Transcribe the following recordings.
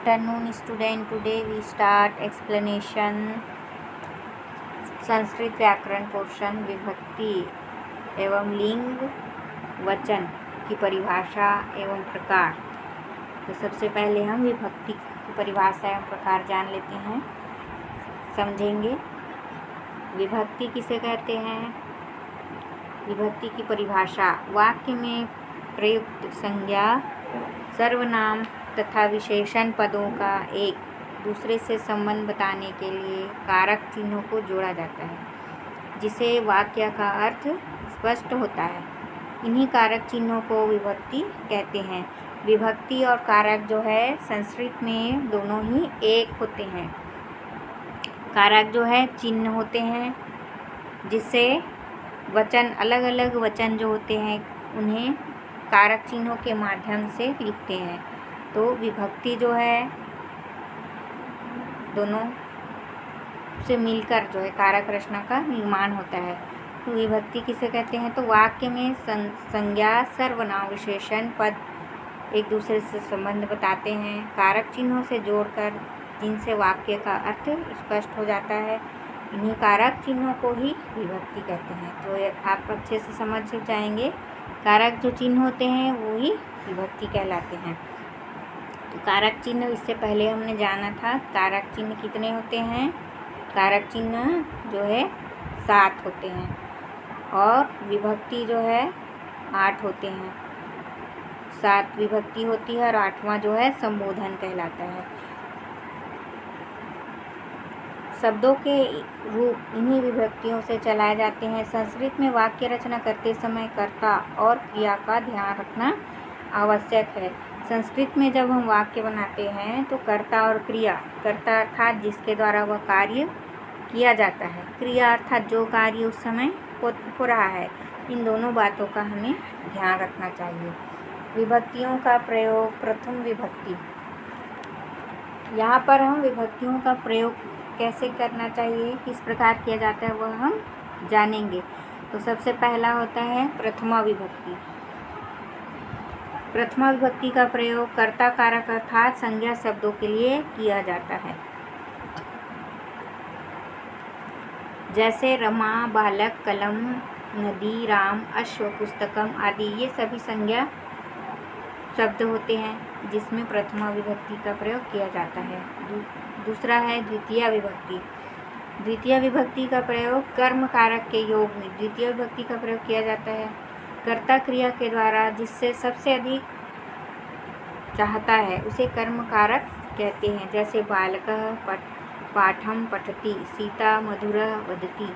afternoon student. Today we start explanation Sanskrit व्याकरण portion विभक्ति एवं लिंग वचन की परिभाषा एवं प्रकार। तो सबसे पहले हम विभक्ति की परिभाषा एवं प्रकार जान लेते हैं, समझेंगे। विभक्ति किसे कहते हैं? विभक्ति की परिभाषा वाक्य में प्रयुक्त संज्ञा, सर्वनाम तथा विशेषण पदों का एक दूसरे से संबंध बताने के लिए कारक चिन्हों को जोड़ा जाता है, जिसे वाक्य का अर्थ स्पष्ट होता है। इन्हीं कारक चिन्हों को विभक्ति कहते हैं। विभक्ति और कारक जो है संस्कृत में दोनों ही एक होते हैं। कारक जो है चिन्ह होते हैं, जिससे वचन अलग अलग वचन जो होते हैं उन्हें कारक चिन्हों के माध्यम से लिखते हैं। तो विभक्ति जो है दोनों से मिलकर जो है कारक रचना का निर्माण होता है। तो विभक्ति किसे कहते हैं? तो वाक्य में संज्ञा, सर्वनाम, विशेषण पद एक दूसरे से संबंध बताते हैं, कारक चिन्हों से जोड़कर, जिनसे वाक्य का अर्थ स्पष्ट हो जाता है। इन्हीं कारक चिन्हों को ही विभक्ति कहते हैं। तो आप अच्छे से समझ जाएंगे, कारक जो चिन्ह होते हैं वो ही विभक्ति कहलाते हैं। तो कारक चिन्ह इससे पहले हमने जाना था, कारक चिन्ह कितने होते हैं? कारक चिन्ह जो है 7 होते हैं और विभक्ति जो है 8 होते हैं। 7 विभक्ति होती है और 8वां जो है संबोधन कहलाता है। शब्दों के रूप इन्हीं विभक्तियों से चलाए जाते हैं। संस्कृत में वाक्य रचना करते समय कर्ता और क्रिया का ध्यान रखना आवश्यक है। संस्कृत में जब हम वाक्य बनाते हैं तो कर्ता और क्रिया, कर्ता अर्थात जिसके द्वारा वह कार्य किया जाता है, क्रिया अर्थात जो कार्य उस समय हो रहा है, इन दोनों बातों का हमें ध्यान रखना चाहिए। विभक्तियों का प्रयोग। प्रथम विभक्ति। यहाँ पर हम विभक्तियों का प्रयोग कैसे करना चाहिए, किस प्रकार किया जाता है, वह हम जानेंगे। तो सबसे पहला होता है प्रथमा विभक्ति। प्रथमा विभक्ति का प्रयोग कर्ता कारक अर्थात संज्ञा शब्दों के लिए किया जाता है, जैसे रमा, बालक, कलम, नदी, राम, अश्व, पुस्तकम आदि। ये सभी संज्ञा शब्द होते हैं जिसमें प्रथमा विभक्ति का प्रयोग किया जाता है। दूसरा है द्वितीय विभक्ति। द्वितीय विभक्ति का प्रयोग कर्म कारक के योग में द्वितीय विभक्ति का प्रयोग किया जाता है, कर्ता क्रिया के द्वारा जिससे सबसे अधिक चाहता है उसे कर्म कारक कहते हैं, जैसे बालकः पाठम पठति, सीता मधुरः वदति।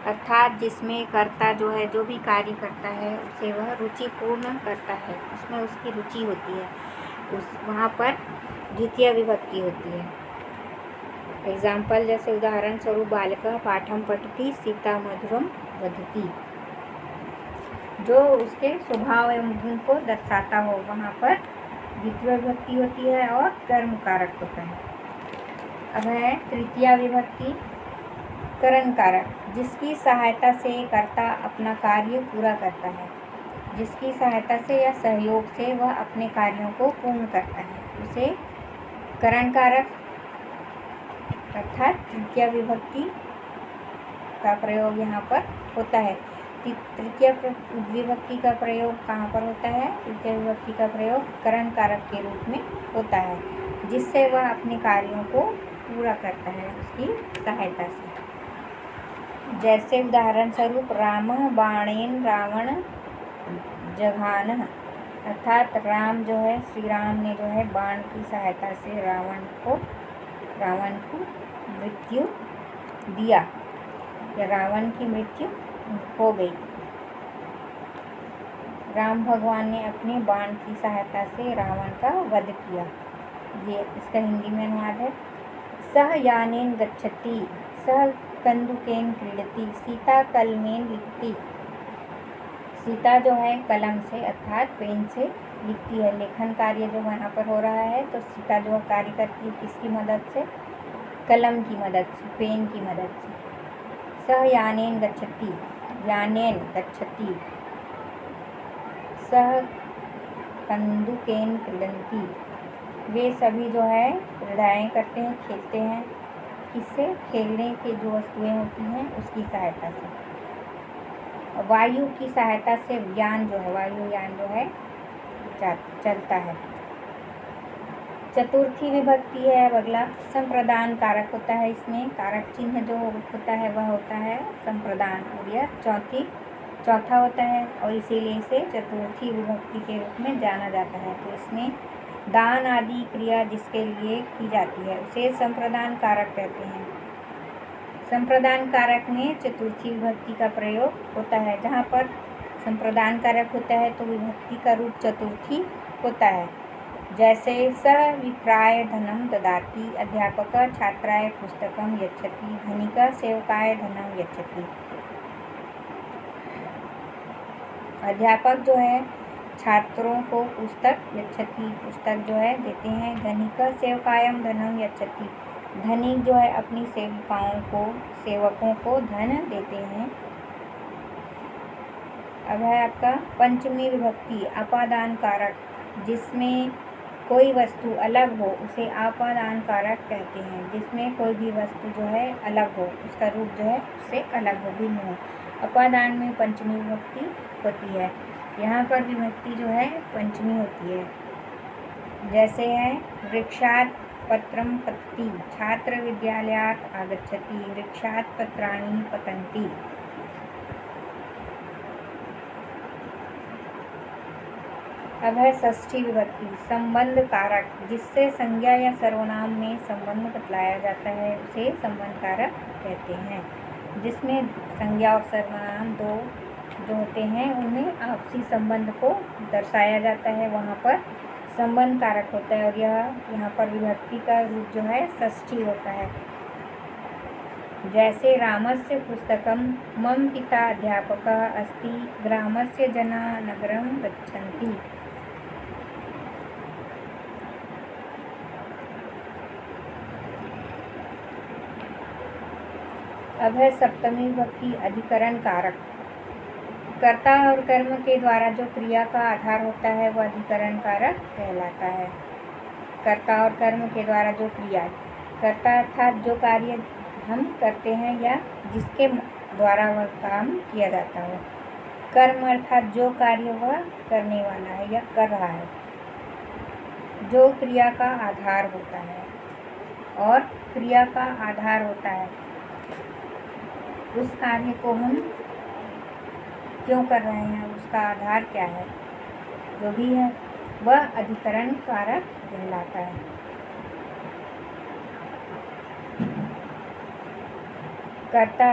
अर्थात जिसमें कर्ता जो है जो भी कार्य करता है उसे वह रुचिपूर्ण करता है, उसमें उसकी रुचि होती है, वहाँ पर द्वितीय विभक्ति होती है। एग्जाम्पल जैसे उदाहरण स्वरूप बालकः पाठम पठति, सीता मधुरम वदति। जो उसके स्वभाव एवं गुण को दर्शाता हो वहाँ पर द्वितीय विभक्ति होती है और कर्म कारक होता है। अब है तृतीया विभक्ति। करण कारक, जिसकी सहायता से कर्ता अपना कार्य पूरा करता है, जिसकी सहायता से या सहयोग से वह अपने कार्यों को पूर्ण करता है, उसे करण कारक अर्थात तृतीय विभक्ति का प्रयोग यहाँ पर होता है। तृतीय विभक्ति का प्रयोग कहाँ पर होता है? तृतीय विभक्ति का प्रयोग करण कारक के रूप में होता है, जिससे वह अपने कार्यों को पूरा करता है उसकी सहायता से। जैसे उदाहरण स्वरूप रामः बाणेन रावण जघानः। अर्थात राम जो है, श्री राम ने जो है बाण की सहायता से रावण को मृत्यु दिया या रावण की मृत्यु हो गई। राम भगवान ने अपने बाण की सहायता से रावण का वध किया। ये इसका हिंदी में अनुवाद है। सह यानेन गच्छति, सह कंदुकेन क्रीडति, सीता कलमेन लिखती। सीता जो है कलम से अर्थात पेन से लिखती है। लेखन कार्य जो यहाँ पर हो रहा है तो सीता जो कार्य करती है किसकी मदद से? कलम की मदद से, पेन की मदद से। सह यानेन गच्छति, यानेन गच्छति, सह कंदुकेन क्रीडन्ति, वे सभी जो है क्रीड़ाएँ करते हैं, खेलते हैं। किससे? खेलने की जो वस्तुएं होती हैं उसकी सहायता से। वायु की सहायता से यान जो है, वायुयान जो है चलता है। चतुर्थी विभक्ति है अब अगला। संप्रदान कारक होता है, इसमें कारक चिन्ह जो होता है वह होता है संप्रदान, और यह चौथा होता है और इसीलिए इसे चतुर्थी विभक्ति के रूप में जाना जाता है। तो इसमें दान आदि क्रिया जिसके लिए की जाती है उसे संप्रदान कारक कहते हैं। संप्रदान कारक में चतुर्थी विभक्ति का प्रयोग होता है। जहाँ पर संप्रदान कारक होता है तो विभक्ति का रूप चतुर्थी होता है। जैसे स विप्राय धनम ददाति, अध्यापक छात्राय पुस्तकम यच्छति, धनिक सेवकाय धनम यच्छति। अध्यापक जो है छात्रों को पुस्तक यच्छति, पुस्तक जो है देते हैं। धनिक सेवकायम धनम यच्छति, धनिक जो है अपनी सेवकों को धन देते हैं। अब है आपका पंचमी विभक्ति अपादान कारक, जिसमें कोई वस्तु अलग हो उसे अपादान कारक कहते हैं। जिसमें कोई भी वस्तु जो है अलग हो, उसका रूप जो है उससे अलग हो, भिन्न हो, अपादान में पंचमी विभक्ति होती है। यहाँ पर विभक्ति जो है पंचमी होती है। जैसे है वृक्षात् पत्रम पतति, छात्र विद्यालयात् आगच्छति, वृक्षात् पत्राणि पतन्ति। अब है षष्ठी विभक्ति संबंध कारक, जिससे संज्ञा या सर्वनाम में संबंध बतलाया जाता है उसे संबंध कारक कहते हैं। जिसमें संज्ञा और सर्वनाम दो जो होते हैं उनमें आपसी संबंध को दर्शाया जाता है, वहाँ पर संबंध कारक होता है। और यह यहाँ पर विभक्ति का रूप जो है षष्ठी होता है। जैसे रामस्य पुस्तकम मम पिता अध्यापकः अस्ति, ग्रामस्य जनाः नगरं गच्छन्ति। अब है सप्तमी विभक्ति अधिकरण कारक, कर्ता और कर्म के द्वारा जो क्रिया का आधार होता है वह अधिकरण कारक कहलाता है। कर्ता और कर्म के द्वारा जो क्रिया, कर्ता अर्थात जो कार्य हम करते हैं या जिसके द्वारा वह काम किया जाता है। कर्म अर्थात जो कार्य वह करने वाला है या कर रहा है, जो क्रिया का आधार होता है। और क्रिया का आधार होता है उस कार्य को हम क्यों कर रहे हैं, उसका आधार क्या है, जो भी है वह अधिकरण कारक कहलाता है। कर्ता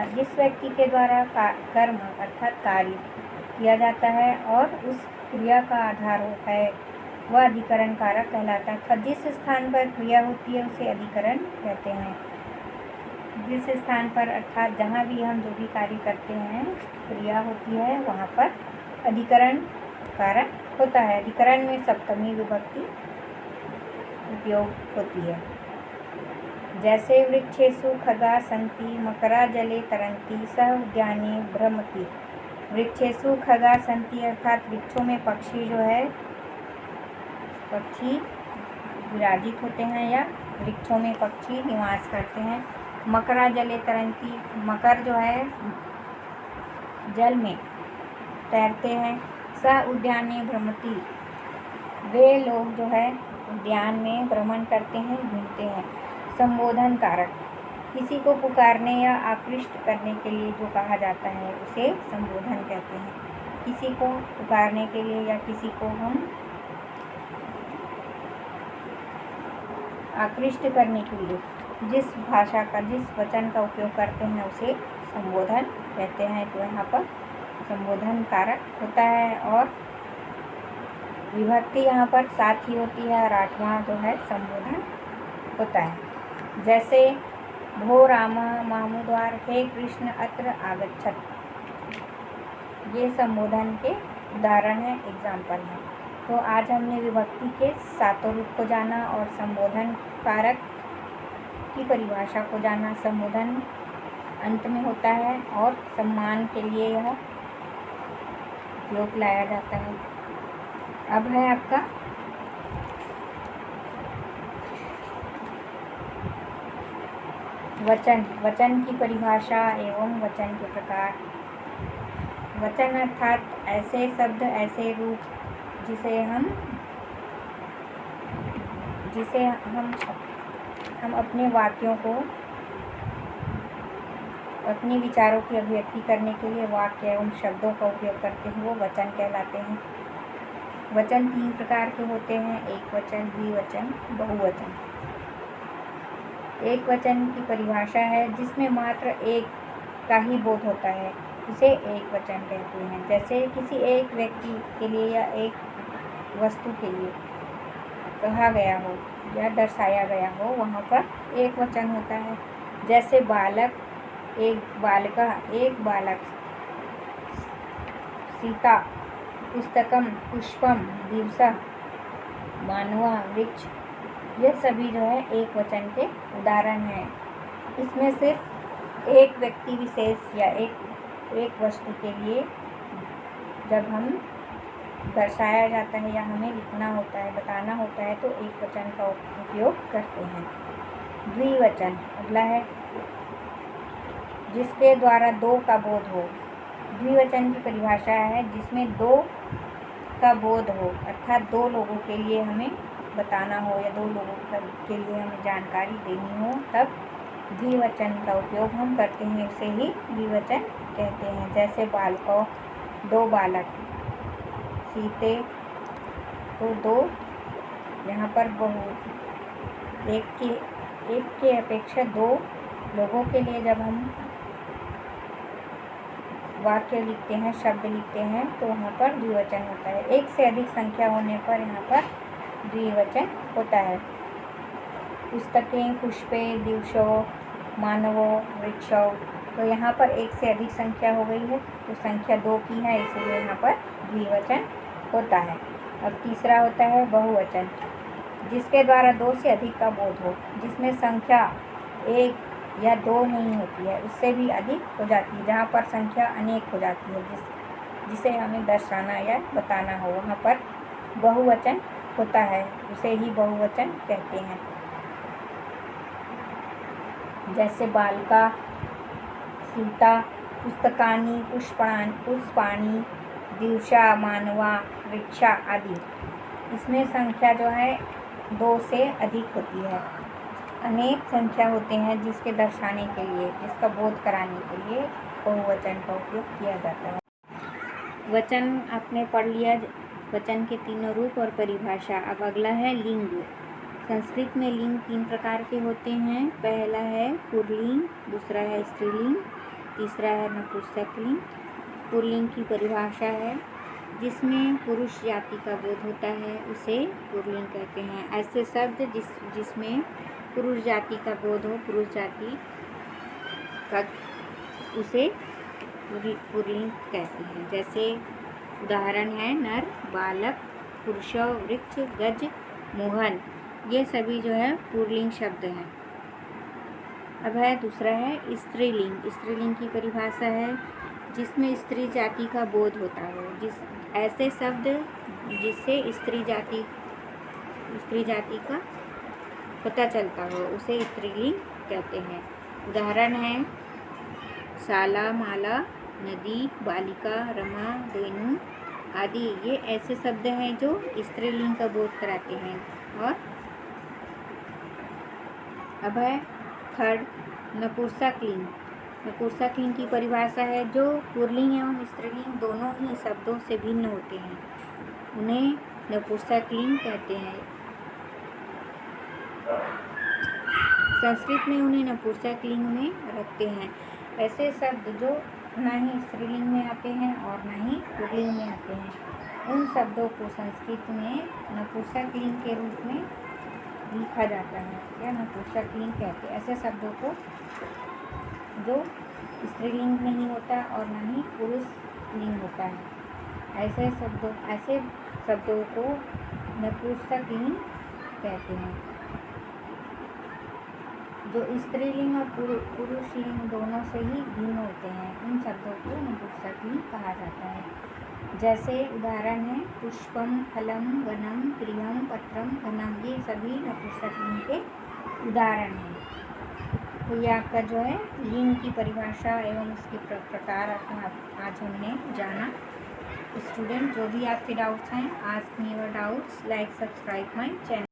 जिस व्यक्ति के द्वारा कर्म अर्थात कार्य किया जाता है और उस क्रिया का आधार होता है वह अधिकरण कारक कहलाता है। जिस स्थान पर क्रिया होती है उसे अधिकरण कहते हैं। जिस स्थान पर अर्थात जहाँ भी हम जो भी कार्य करते हैं क्रिया होती है वहाँ पर अधिकरण कारक होता है। अधिकरण में सप्तमी विभक्ति उपयोग होती है। जैसे वृक्षेषु खगा सन्ति, मकरा जले तरन्ति, सह उद्याने भ्रमति। वृक्षेषु खगा सन्ति अर्थात वृक्षों में पक्षी जो है पक्षी विराजित होते हैं या वृक्षों में पक्षी निवास करते हैं। मकरा जले तरन्ति, मकर जो है जल में तैरते हैं। स उद्याने भ्रमति, वे लोग जो है उद्यान में भ्रमण करते हैं, घूमते हैं। संबोधन कारक, किसी को पुकारने या आकृष्ट करने के लिए जो कहा जाता है उसे संबोधन कहते हैं। किसी को पुकारने के लिए या किसी को हम आकृष्ट करने के लिए जिस वचन का उपयोग करते हैं उसे संबोधन कहते हैं। तो यहाँ पर संबोधन कारक होता है और विभक्ति यहाँ पर 7 ही होती है और 8वां जो है संबोधन होता है। जैसे भो राम मामुद्वार, हे कृष्ण अत्र आगच्छत, ये संबोधन के उदाहरण है, एग्जाम्पल है। तो आज हमने विभक्ति के 7 रूप को जाना और संबोधन कारक की परिभाषा को जाना। संबोधन अंत में होता है और सम्मान के लिए यह उपयोग लाया जाता है। अब है आपका वचन। वचन की परिभाषा एवं वचन के प्रकार। वचन अर्थात ऐसे शब्द, ऐसे रूप जिसे हम अपने वाक्यों को, अपने विचारों की अभिव्यक्ति करने के लिए वाक्य एवं शब्दों का उपयोग करते हैं, वो वचन कहलाते हैं। वचन 3 प्रकार के होते हैं, एक वचन, द्विवचन, बहुवचन। एक वचन की परिभाषा है जिसमें मात्र एक का ही बोध होता है, उसे एक वचन कहते हैं। जैसे किसी एक व्यक्ति के लिए या एक वस्तु के लिए कहा गया हो या दर्शाया गया हो, वहाँ पर एक वचन होता है। जैसे बालक, एक बालिका, एक बालक, सीता, पुस्तकम, पुष्पम, दिवसा, मानवा, वृक्ष, ये सभी जो है एक वचन के उदाहरण हैं। इसमें सिर्फ एक व्यक्ति विशेष या एक वस्तु के लिए जब हम दर्शाया जाता है या हमें लिखना होता है, बताना होता है, तो एक वचन का उपयोग करते हैं। द्विवचन अगला है, जिसके द्वारा दो का बोध हो। द्विवचन की परिभाषा है जिसमें दो का बोध हो, अर्थात दो लोगों के लिए हमें बताना हो या दो लोगों के लिए हमें जानकारी देनी हो, तब द्विवचन का उपयोग हम करते हैं, उसे ही द्विवचन कहते हैं। जैसे बालकों, दो बालक, सीते, तो दो, यहाँ पर बहु, एक के अपेक्षा दो लोगों के लिए जब हम वाक्य लिखते हैं, शब्द लिखते हैं, तो वहाँ पर द्विवचन होता है। एक से अधिक संख्या होने पर यहाँ पर द्विवचन होता है। पुस्तकें, पुष्पे, दिवसो, मानवो, वृक्षो, तो यहाँ पर एक से अधिक संख्या हो गई है, तो संख्या 2 की है, इसलिए यहाँ पर द्विवचन होता है। अब तीसरा होता है बहुवचन, जिसके द्वारा 2 से अधिक का बोध हो, जिसमें संख्या 1 या 2 नहीं होती है, उससे भी अधिक हो जाती है। जहाँ पर संख्या अनेक हो जाती है, जिसे हमें दर्शाना या बताना हो, वहाँ पर बहुवचन होता है, उसे ही बहुवचन कहते हैं। जैसे बालिका, सीता, पुस्तकानि, पुष्पाणि, दिवसा, मानवा, वृक्षा आदि। इसमें संख्या जो है 2 से अधिक होती है। अनेक संख्या होते हैं जिसके दर्शाने के लिए, जिसका बोध कराने के लिए बहुवचन का उपयोग किया जाता है। वचन आपने पढ़ लिया, वचन के तीनों रूप और परिभाषा। अब अगला है लिंग। संस्कृत में लिंग 3 प्रकार के होते हैं। पहला है पुल्लिंग, दूसरा है स्त्रीलिंग, तीसरा है नपुंसकलिंग। पुल्लिंग की परिभाषा है जिसमें पुरुष जाति का बोध होता है, उसे पुल्लिंग कहते हैं। ऐसे शब्द जिसमें पुरुष जाति का बोध हो, पुरुष जाति का, उसे पुल्लिंग कहते हैं। जैसे उदाहरण है नर, बालक, पुरुष, वृक्ष, गज, मोहन, ये सभी जो है पुल्लिंग शब्द हैं। अब है दूसरा है स्त्रीलिंग। स्त्रीलिंग की परिभाषा है जिसमें स्त्री जाति का बोध होता हो, ऐसे शब्द जिससे स्त्री जाति का पता चलता हो, उसे स्त्रीलिंग कहते हैं। उदाहरण है शाला, माला, नदी, बालिका, रमा, धेनु आदि। ये ऐसे शब्द हैं जो स्त्रीलिंग का बोध कराते हैं। और अब है थर्ड नपुंसकलिंग। नपुंसकलिंग की परिभाषा है जो पुल्लिंग एवं स्त्रीलिंग दोनों ही शब्दों से भिन्न होते हैं, उन्हें नपुंसकलिंग कहते हैं। संस्कृत में उन्हें नपुंसकलिंग में रखते हैं। ऐसे शब्द जो ना ही स्त्रीलिंग में आते हैं और ना ही पुल्लिंग में आते हैं, उन शब्दों को संस्कृत में नपुंसकलिंग के रूप में लिखा जाता है या नपुंसकलिंग कहते हैं। ऐसे शब्दों को जो स्त्रीलिंग नहीं होता और ना ही पुरुष लिंग होता है, ऐसे शब्दों को नपुंसकलिंग कहते हैं। जो स्त्रीलिंग और पुरुष लिंग दोनों से ही भिन्न होते हैं, उन शब्दों को नपुंसकलिंग कहा जाता है। जैसे उदाहरण है पुष्पम, फलम, वनम, प्रियम, पत्रम, घनम, ये सभी नपुंसक लिंग के उदाहरण हैं। तो ये आपका जो है लिंग की परिभाषा एवं उसके प्रकार आज हमने जाना। स्टूडेंट, जो भी आपके डाउट्स हैं, ask me your doubts, like subscribe my channel.